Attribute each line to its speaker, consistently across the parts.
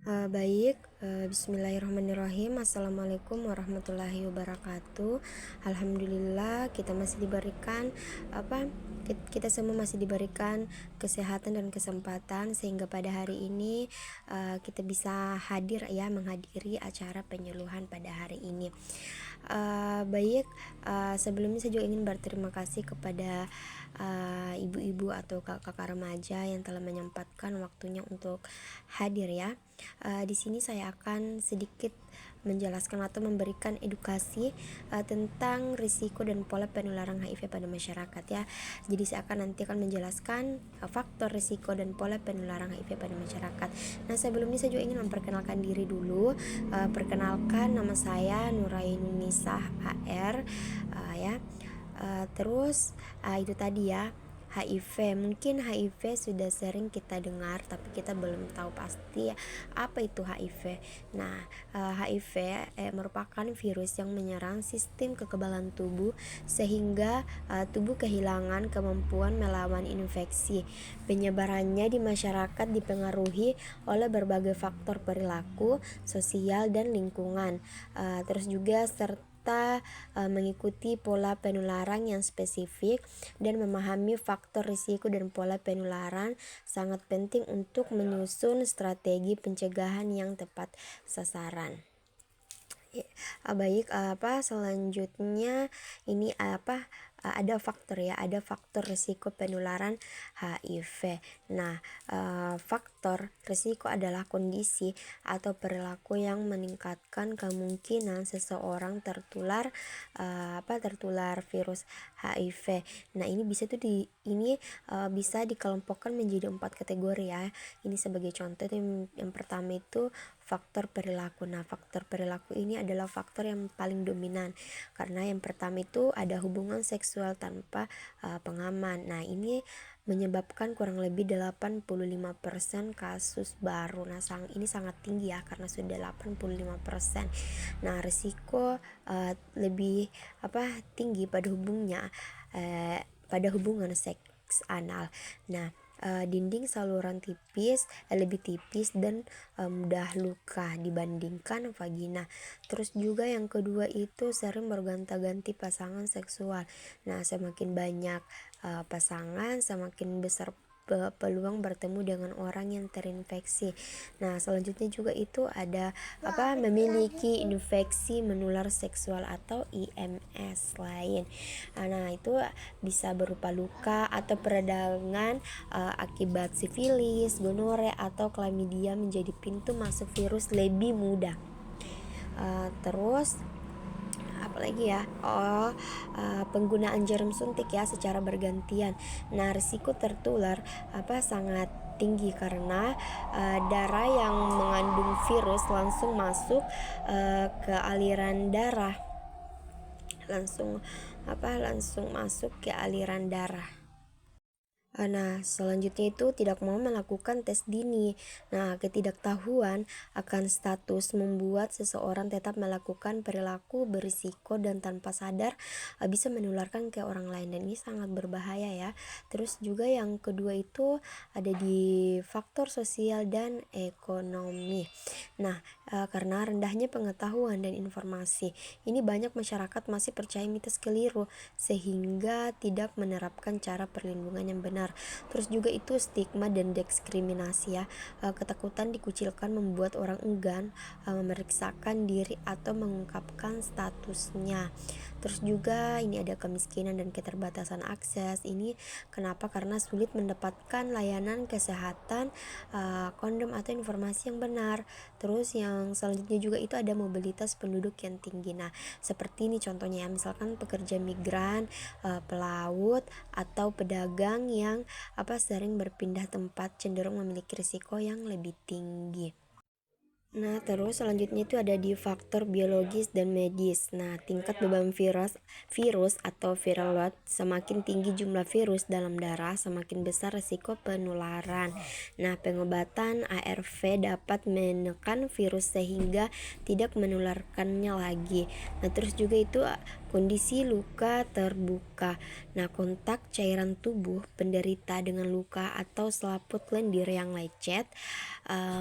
Speaker 1: Bismillahirrahmanirrahim. Assalamualaikum warahmatullahi wabarakatuh. Alhamdulillah kita masih diberikan kita semua masih diberikan kesehatan dan kesempatan sehingga pada hari ini kita bisa menghadiri acara penyuluhan pada hari ini. Sebelumnya saya juga ingin berterima kasih kepada ibu-ibu atau kakak remaja yang telah menyempatkan waktunya untuk hadir ya. Di sini saya akan sedikit menjelaskan atau memberikan edukasi tentang risiko dan pola penularan HIV pada masyarakat ya. Jadi saya akan menjelaskan faktor risiko dan pola penularan HIV pada masyarakat. Nah, sebelumnya saya juga ingin memperkenalkan diri dulu. Perkenalkan, nama saya Nurainunisah AR ya. Itu tadi ya, HIV. Mungkin HIV sudah sering kita dengar, tapi kita belum tahu pasti apa itu HIV. Nah, HIV merupakan virus yang menyerang sistem kekebalan tubuh sehingga tubuh kehilangan kemampuan melawan infeksi. Penyebarannya di masyarakat dipengaruhi oleh berbagai faktor perilaku, sosial, dan lingkungan. Terus juga mengikuti pola penularan yang spesifik dan memahami faktor risiko dan pola penularan sangat penting untuk menyusun strategi pencegahan yang tepat sasaran. Selanjutnya ini ada faktor risiko penularan HIV. Nah, faktor risiko adalah kondisi atau perilaku yang meningkatkan kemungkinan seseorang tertular virus HIV. Nah, ini bisa dikelompokkan menjadi 4 kategori ya. Ini sebagai contoh, yang pertama itu faktor perilaku. Nah, faktor perilaku ini adalah faktor yang paling dominan karena yang pertama itu ada hubungan seksual tanpa pengaman. Nah, ini menyebabkan kurang lebih 85% kasus baru. Nah, ini sangat tinggi ya karena sudah 85%. Nah, risiko lebih tinggi pada hubungan seks anal. Nah, dinding saluran lebih tipis dan mudah luka dibandingkan vagina. Terus juga yang kedua itu sering bergonta-ganti pasangan seksual. Nah, semakin banyak pasangan, semakin besar peluang bertemu dengan orang yang terinfeksi. Nah, selanjutnya juga itu ada memiliki infeksi menular seksual atau IMS lain. Nah, itu bisa berupa luka atau peradangan akibat sifilis, gonore atau klamidia menjadi pintu masuk virus lebih mudah. Terus apalagi ya, penggunaan jarum suntik ya secara bergantian. Nah, risiko tertular sangat tinggi karena darah yang mengandung virus langsung masuk ke aliran darah langsung masuk ke aliran darah. Nah, selanjutnya itu tidak mau melakukan tes dini. Nah, ketidaktahuan akan status membuat seseorang tetap melakukan perilaku berisiko dan tanpa sadar bisa menularkan ke orang lain, dan ini sangat berbahaya ya. Terus juga yang kedua itu ada di faktor sosial dan ekonomi. Nah, karena rendahnya pengetahuan dan informasi, ini banyak masyarakat masih percaya mitos keliru sehingga tidak menerapkan cara perlindungan yang benar. Terus juga itu stigma dan diskriminasi ya. Ketakutan dikucilkan membuat orang enggan memeriksakan diri atau mengungkapkan statusnya. Terus juga ini ada kemiskinan dan keterbatasan akses. Ini kenapa? Karena sulit mendapatkan layanan kesehatan, kondom atau informasi yang benar. Terus yang selanjutnya juga itu ada mobilitas penduduk yang tinggi. Nah, seperti ini contohnya ya, misalkan pekerja migran, pelaut atau pedagang yang sering berpindah tempat cenderung memiliki risiko yang lebih tinggi. Nah, terus selanjutnya itu ada di faktor biologis dan medis. Nah, tingkat beban virus atau viral load, semakin tinggi jumlah virus dalam darah, semakin besar risiko penularan. Nah, pengobatan ARV dapat menekan virus sehingga tidak menularkannya lagi. Nah, terus juga itu kondisi luka terbuka. Nah, kontak cairan tubuh penderita dengan luka atau selaput lendir yang lecet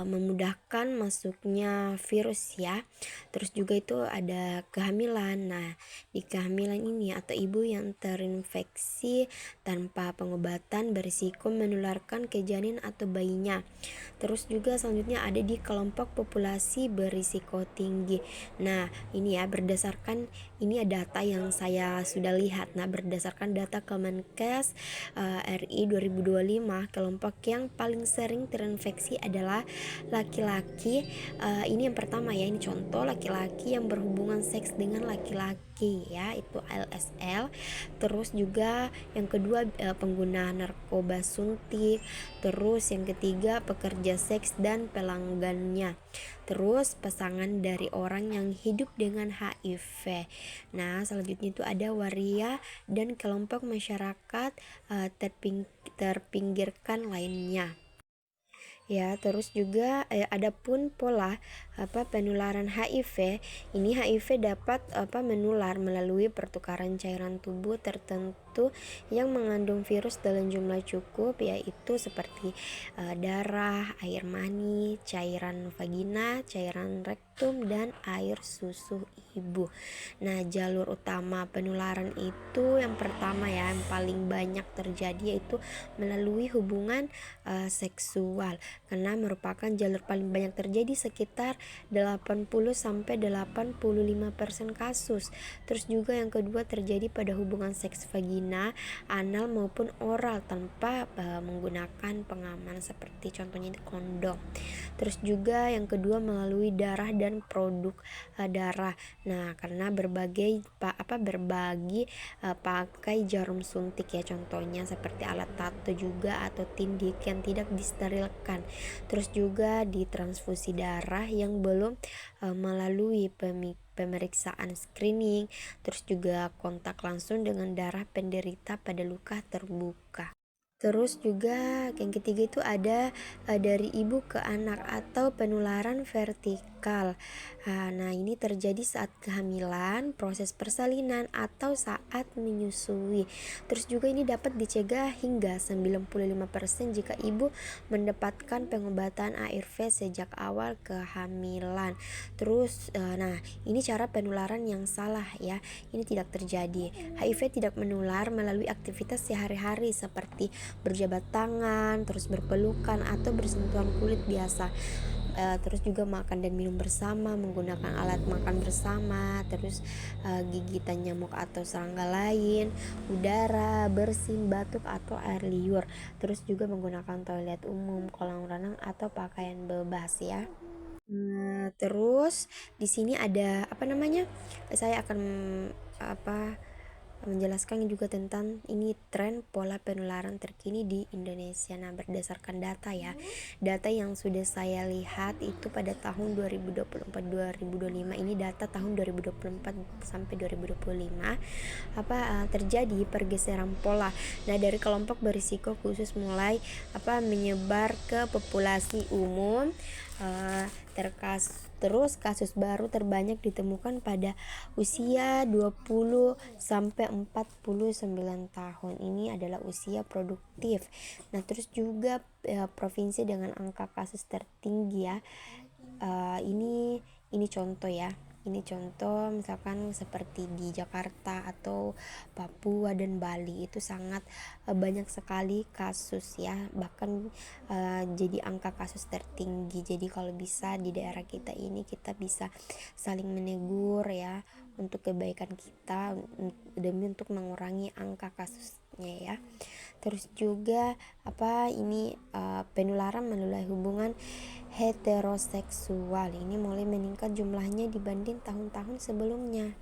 Speaker 1: memudahkan masuknya virus ya. Terus juga itu ada kehamilan. Nah, di kehamilan ini atau ibu yang terinfeksi tanpa pengobatan berisiko menularkan ke janin atau bayinya. Terus juga selanjutnya ada di kelompok populasi berisiko tinggi. Nah, ini ya berdasarkan ini ada data yang saya sudah lihat. Nah, berdasarkan data Kemenkes RI 2025, kelompok yang paling sering terinfeksi adalah laki-laki. Ini yang pertama ya, ini contoh laki-laki yang berhubungan seks dengan laki-laki ya, itu LSL. Terus juga yang kedua pengguna narkoba suntik. Terus yang ketiga pekerja seks dan pelanggannya. Terus pasangan dari orang yang hidup dengan HIV. Nah, selanjutnya itu ada waria dan kelompok masyarakat terpinggirkan lainnya. Ya, terus juga ada pun pola penularan HIV. Ini HIV dapat menular melalui pertukaran cairan tubuh tertentu yang mengandung virus dalam jumlah cukup, yaitu seperti darah, air mani, cairan vagina, cairan rektum, dan air susu ibu. Nah, jalur utama penularan itu yang pertama ya, yang paling banyak terjadi yaitu melalui hubungan seksual, karena merupakan jalur paling banyak terjadi sekitar 80-85% kasus. Terus juga yang kedua terjadi pada hubungan seks vagina, anal maupun oral tanpa menggunakan pengaman seperti contohnya kondom. Terus juga yang kedua melalui darah dan produk darah. Nah, karena berbagi pakai jarum suntik ya, contohnya seperti alat tato juga atau tindik yang tidak disterilkan. Terus juga di transfusi darah yang belum melalui pemeriksaan screening. Terus juga kontak langsung dengan darah penderita pada luka terbuka. Terus juga yang ketiga itu ada dari ibu ke anak atau penularan vertikal. Nah, ini terjadi saat kehamilan, proses persalinan, atau saat menyusui. Terus juga ini dapat dicegah hingga 95% jika ibu mendapatkan pengobatan ARV sejak awal kehamilan. Terus nah, ini cara penularan yang salah ya. Ini tidak terjadi. HIV tidak menular melalui aktivitas sehari-hari seperti berjabat tangan, terus berpelukan atau bersentuhan kulit biasa. Terus juga makan dan minum bersama, menggunakan alat makan bersama, terus gigitan nyamuk atau serangga lain, udara, bersin, batuk atau air liur. Terus juga menggunakan toilet umum, kolam renang atau pakaian bebas ya. Terus di sini ada saya akan apa menjelaskan juga tentang ini tren pola penularan terkini di Indonesia. Nah, berdasarkan data ya. Data yang sudah saya lihat itu pada tahun 2024-2025, ini data tahun 2024 sampai 2025 terjadi pergeseran pola. Nah, dari kelompok berisiko khusus mulai menyebar ke populasi umum. Terus kasus baru terbanyak ditemukan pada usia 20 sampai 49 tahun. Ini adalah usia produktif. Nah, terus juga provinsi dengan angka kasus tertinggi ya. Ini contoh ya. Ini contoh misalkan seperti di Jakarta atau Papua dan Bali, itu sangat banyak sekali kasus ya, bahkan jadi angka kasus tertinggi. Jadi kalau bisa di daerah kita ini kita bisa saling menegur ya, untuk kebaikan kita, demi untuk mengurangi angka kasusnya ya. Terus juga penularan melalui hubungan heteroseksual ini mulai meningkat jumlahnya dibanding tahun-tahun sebelumnya.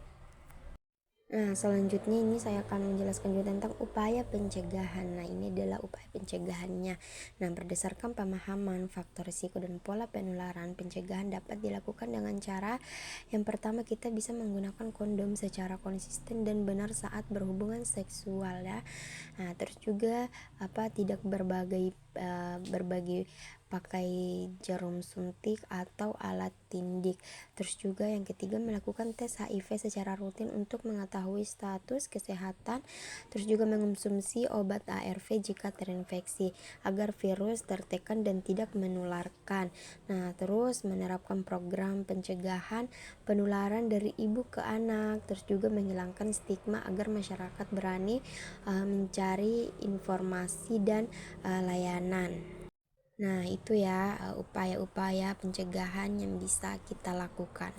Speaker 1: Nah, selanjutnya ini saya akan menjelaskan juga tentang upaya pencegahan. Nah, ini adalah upaya pencegahannya. Nah, berdasarkan pemahaman faktor risiko dan pola penularan, pencegahan dapat dilakukan dengan cara yang pertama, kita bisa menggunakan kondom secara konsisten dan benar saat berhubungan seksual ya. Nah, terus juga tidak berbagi pakai jarum suntik atau alat tindik. Terus juga yang ketiga, melakukan tes HIV secara rutin untuk mengetahui status kesehatan. Terus juga mengonsumsi obat ARV jika terinfeksi agar virus tertekan dan tidak menularkan. Nah, terus menerapkan program pencegahan penularan dari ibu ke anak. Terus juga menghilangkan stigma agar masyarakat berani mencari informasi dan layanan. Nah, itu ya upaya-upaya pencegahan yang bisa kita lakukan.